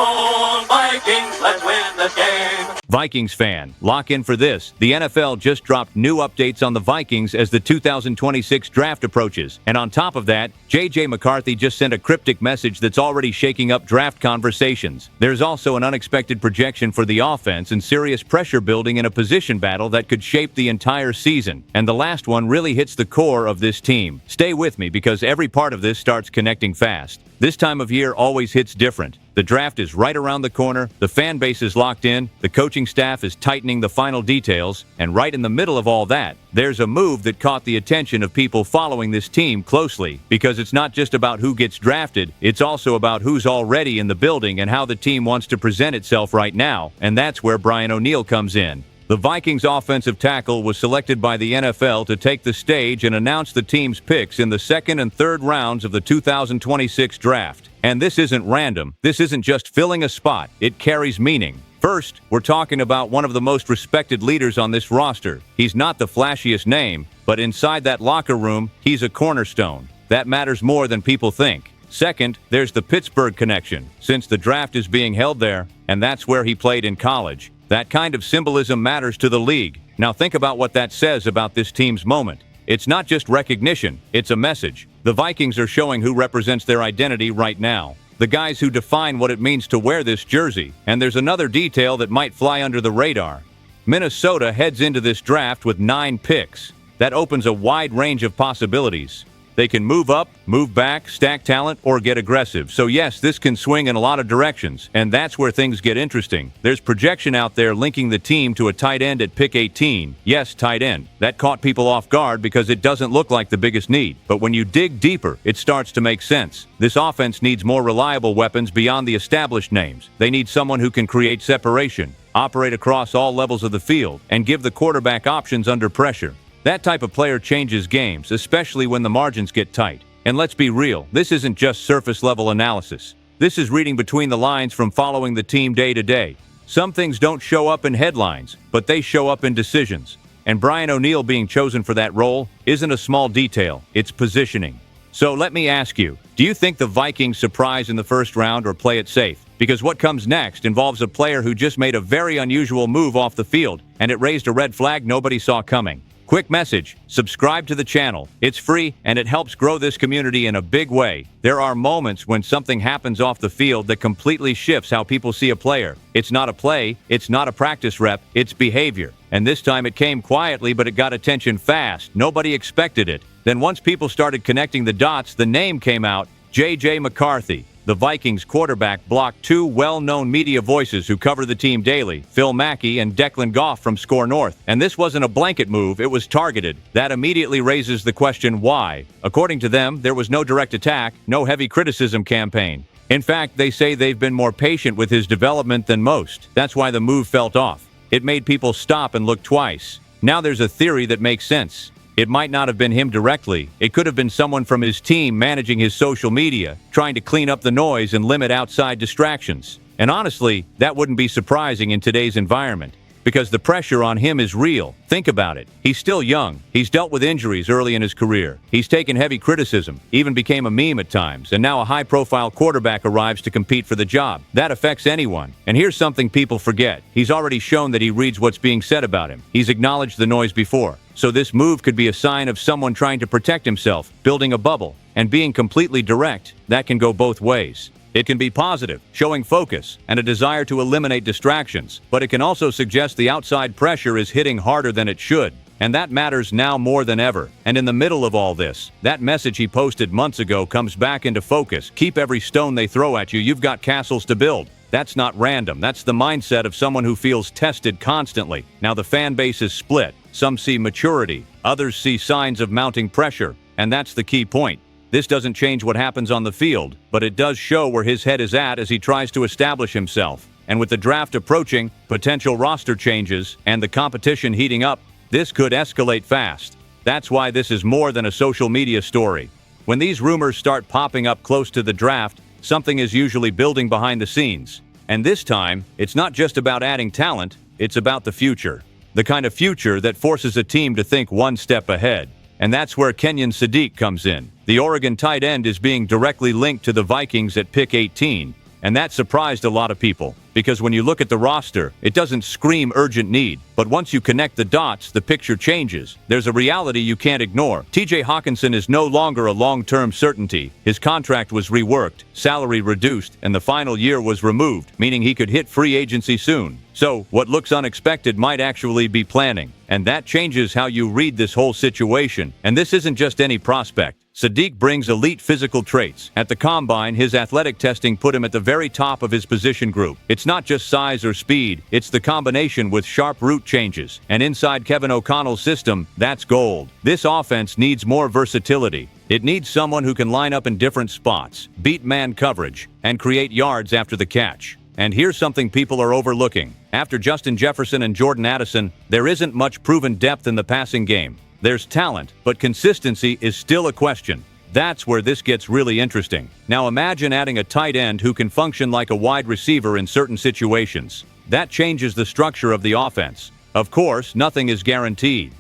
SKOL Vikings, let's win this game. Vikings fan, lock in for this. The NFL just dropped new updates on the Vikings as the 2026 draft approaches. And on top of that, McCarthy just sent a cryptic message that's already shaking up draft conversations. There's also an unexpected projection for the offense and serious pressure building in a position battle that could shape the entire season. And the last one really hits the core of this team. Stay with me because every part of this starts connecting fast. This time of year always hits different. The draft is right around the corner, the fan base is locked in, the coaching staff is tightening the final details, and right in the middle of all that, there's a move that caught the attention of people following this team closely. Because it's not just about who gets drafted, it's also about who's already in the building and how the team wants to present itself right now, and that's where Brian O'Neill comes in. The Vikings offensive tackle was selected by the NFL to take the stage and announce the team's picks in the second and third rounds of the 2026 draft. And this isn't random. This isn't just filling a spot. It carries meaning. First, we're talking about one of the most respected leaders on this roster. He's not the flashiest name, but inside that locker room, he's a cornerstone. That matters more than people think. Second, there's the Pittsburgh connection, since the draft is being held there, and that's where he played in college. That kind of symbolism matters to the league. Now think about what that says about this team's moment. It's not just recognition, it's a message. The Vikings are showing who represents their identity right now. The guys who define what it means to wear this jersey. And there's another detail that might fly under the radar. Minnesota heads into this draft with 9 picks. That opens a wide range of possibilities. They can move up, move back, stack talent, or get aggressive. So yes, this can swing in a lot of directions, and that's where things get interesting. There's projection out there linking the team to a tight end at pick 18. Yes, tight end. That caught people off guard because it doesn't look like the biggest need. But when you dig deeper, it starts to make sense. This offense needs more reliable weapons beyond the established names. They need someone who can create separation, operate across all levels of the field, and give the quarterback options under pressure. That type of player changes games, especially when the margins get tight. And let's be real, this isn't just surface-level analysis. This is reading between the lines from following the team day to day. Some things don't show up in headlines, but they show up in decisions. And Brian O'Neill being chosen for that role isn't a small detail, it's positioning. So let me ask you, do you think the Vikings surprise in the first round or play it safe? Because what comes next involves a player who just made a very unusual move off the field, and it raised a red flag nobody saw coming. Quick message, subscribe to the channel. It's free and it helps grow this community in a big way. There are moments when something happens off the field that completely shifts how people see a player. It's not a play, it's not a practice rep, it's behavior. And this time it came quietly, but it got attention fast. Nobody expected it. Then once people started connecting the dots, the name came out, McCarthy. The Vikings quarterback blocked 2 well-known media voices who cover the team daily, Phil Mackey and Declan Goff from SKOR North. And this wasn't a blanket move, it was targeted. That immediately raises the question why. According to them, there was no direct attack, no heavy criticism campaign. In fact, they say they've been more patient with his development than most. That's why the move felt off. It made people stop and look twice. Now there's a theory that makes sense. It might not have been him directly. It could have been someone from his team managing his social media, trying to clean up the noise and limit outside distractions. And honestly, that wouldn't be surprising in today's environment, because the pressure on him is real. Think about it. He's still young. He's dealt with injuries early in his career. He's taken heavy criticism, even became a meme at times, and now a high-profile quarterback arrives to compete for the job. That affects anyone. And here's something people forget. He's already shown that he reads what's being said about him. He's acknowledged the noise before. So this move could be a sign of someone trying to protect himself, building a bubble, and being completely direct. That can go both ways. It can be positive, showing focus and a desire to eliminate distractions, but it can also suggest the outside pressure is hitting harder than it should. And that matters now more than ever. And in the middle of all this, that message he posted months ago comes back into focus. Keep every stone they throw at you. You've got castles to build. That's not random. That's the mindset of someone who feels tested constantly. Now the fan base is split. Some see maturity, others see signs of mounting pressure, and that's the key point. This doesn't change what happens on the field, but it does show where his head is at as he tries to establish himself. And with the draft approaching, potential roster changes, and the competition heating up, this could escalate fast. That's why this is more than a social media story. When these rumors start popping up close to the draft, something is usually building behind the scenes. And this time, it's not just about adding talent, it's about the future. The kind of future that forces a team to think one step ahead. And that's where Kenyon Sadiq comes in. The Oregon tight end is being directly linked to the Vikings at pick 18. And that surprised a lot of people, because when you look at the roster, it doesn't scream urgent need. But once you connect the dots, the picture changes. There's a reality you can't ignore. TJ Hawkinson is no longer a long-term certainty. His contract was reworked, salary reduced, and the final year was removed, meaning he could hit free agency soon. So, what looks unexpected might actually be planning. And that changes how you read this whole situation. And this isn't just any prospect. Sadiq brings elite physical traits. At the combine, his athletic testing put him at the very top of his position group. It's not just size or speed, it's the combination with sharp route changes. And inside Kevin O'Connell's system, that's gold. This offense needs more versatility. It needs someone who can line up in different spots, beat man coverage, and create yards after the catch. And here's something people are overlooking. After Justin Jefferson and Jordan Addison, there isn't much proven depth in the passing game. There's talent, but consistency is still a question. That's where this gets really interesting. Now imagine adding a tight end who can function like a wide receiver in certain situations. That changes the structure of the offense. Of course, nothing is guaranteed.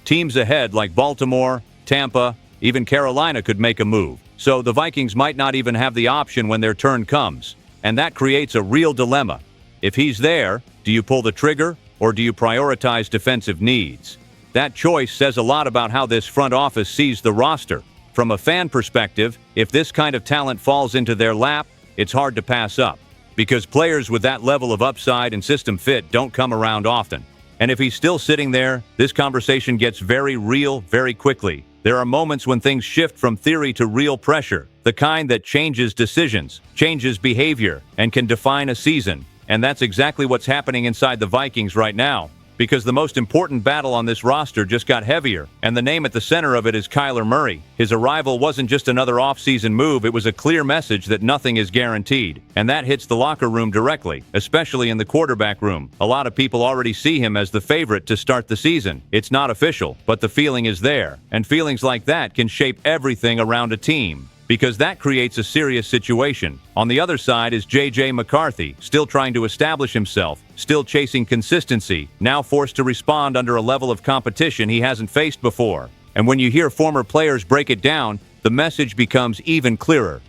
Teams ahead like Baltimore, Tampa, even Carolina could make a move. So the Vikings might not even have the option when their turn comes. And that creates a real dilemma. If he's there, do you pull the trigger or do you prioritize defensive needs? That choice says a lot about how this front office sees the roster. From a fan perspective, if this kind of talent falls into their lap, it's hard to pass up. Because players with that level of upside and system fit don't come around often. And if he's still sitting there, this conversation gets very real very quickly. There are moments when things shift from theory to real pressure, the kind that changes decisions, changes behavior, and can define a season. And that's exactly what's happening inside the Vikings right now. Because the most important battle on this roster just got heavier, and the name at the center of it is Kyler Murray. His arrival wasn't just another off-season move, it was a clear message that nothing is guaranteed. And that hits the locker room directly, especially in the quarterback room. A lot of people already see him as the favorite to start the season. It's not official, but the feeling is there. And feelings like that can shape everything around a team. Because that creates a serious situation. On the other side is J.J. McCarthy, still trying to establish himself, still chasing consistency, now forced to respond under a level of competition he hasn't faced before. And when you hear former players break it down, the message becomes even clearer.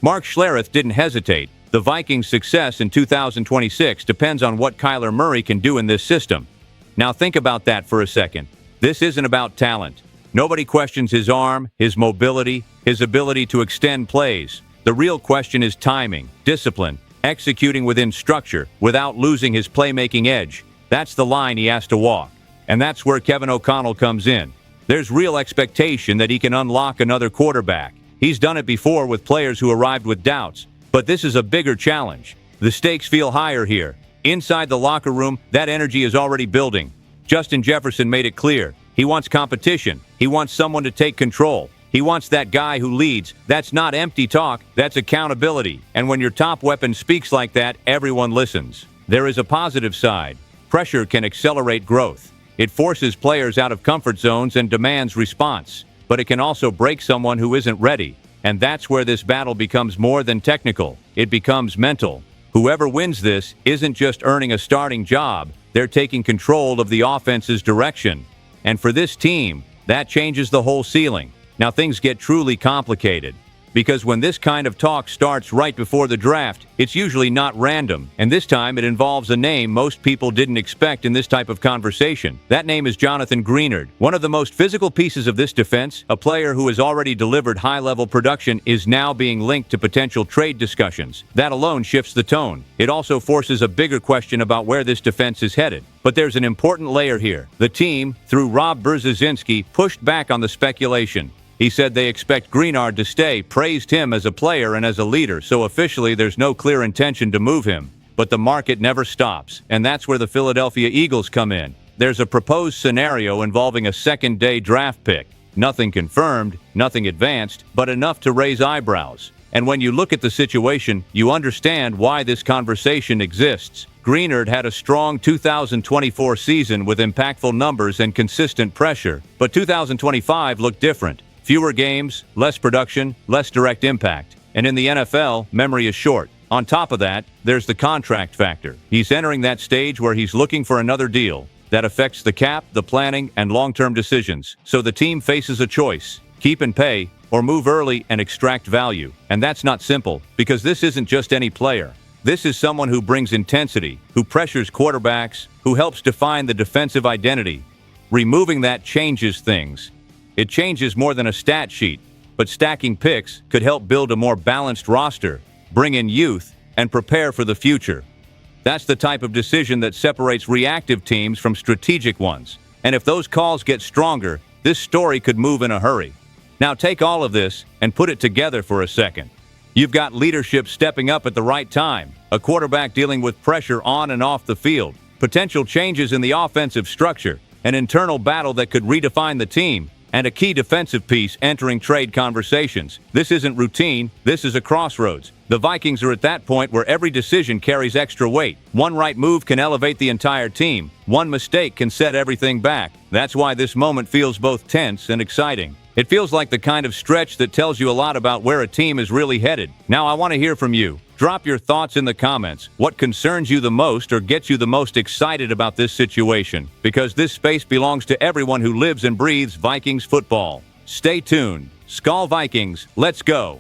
Mark Schlereth didn't hesitate. The Vikings' success in 2026 depends on what Kyler Murray can do in this system. Now think about that for a second. This isn't about talent. Nobody questions his arm, his mobility, his ability to extend plays. The real question is timing, discipline, executing within structure without losing his playmaking edge. That's the line he has to walk. And that's where Kevin O'Connell comes in. There's real expectation that he can unlock another quarterback. He's done it before with players who arrived with doubts. But this is a bigger challenge. The stakes feel higher here. Inside the locker room, that energy is already building. Justin Jefferson made it clear. He wants competition. He wants someone to take control. He wants that guy who leads. That's not empty talk, that's accountability. And when your top weapon speaks like that, everyone listens. There is a positive side. Pressure can accelerate growth. It forces players out of comfort zones and demands response. But it can also break someone who isn't ready. And that's where this battle becomes more than technical. It becomes mental. Whoever wins this isn't just earning a starting job. They're taking control of the offense's direction. And for this team, that changes the whole ceiling. Now things get truly complicated. Because when this kind of talk starts right before the draft, it's usually not random. And this time it involves a name most people didn't expect in this type of conversation. That name is Jonathan Greenard. One of the most physical pieces of this defense, a player who has already delivered high-level production, is now being linked to potential trade discussions. That alone shifts the tone. It also forces a bigger question about where this defense is headed. But there's an important layer here. The team, through Rob Brzezinski, pushed back on the speculation. He said they expect Greenard to stay, praised him as a player and as a leader, so officially there's no clear intention to move him. But the market never stops, and that's where the Philadelphia Eagles come in. There's a proposed scenario involving a second-day draft pick. Nothing confirmed, nothing advanced, but enough to raise eyebrows. And when you look at the situation, you understand why this conversation exists. Greenard had a strong 2024 season with impactful numbers and consistent pressure, but 2025 looked different. Fewer games, less production, less direct impact. And in the NFL, memory is short. On top of that, there's the contract factor. He's entering that stage where he's looking for another deal. That affects the cap, the planning, and long-term decisions. So the team faces a choice. Keep and pay, or move early and extract value. And that's not simple, because this isn't just any player. This is someone who brings intensity, who pressures quarterbacks, who helps define the defensive identity. Removing that changes things. It changes more than a stat sheet, but stacking picks could help build a more balanced roster, bring in youth, and prepare for the future. That's the type of decision that separates reactive teams from strategic ones. And if those calls get stronger, this story could move in a hurry. Now take all of this and put it together for a second. You've got leadership stepping up at the right time, a quarterback dealing with pressure on and off the field, potential changes in the offensive structure, an internal battle that could redefine the team, and a key defensive piece entering trade conversations. This isn't routine, this is a crossroads. The Vikings are at that point where every decision carries extra weight. One right move can elevate the entire team. One mistake can set everything back. That's why this moment feels both tense and exciting. It feels like the kind of stretch that tells you a lot about where a team is really headed. Now I want to hear from you. Drop your thoughts in the comments. What concerns you the most or gets you the most excited about this situation? Because this space belongs to everyone who lives and breathes Vikings football. Stay tuned. SKOL Vikings, let's go!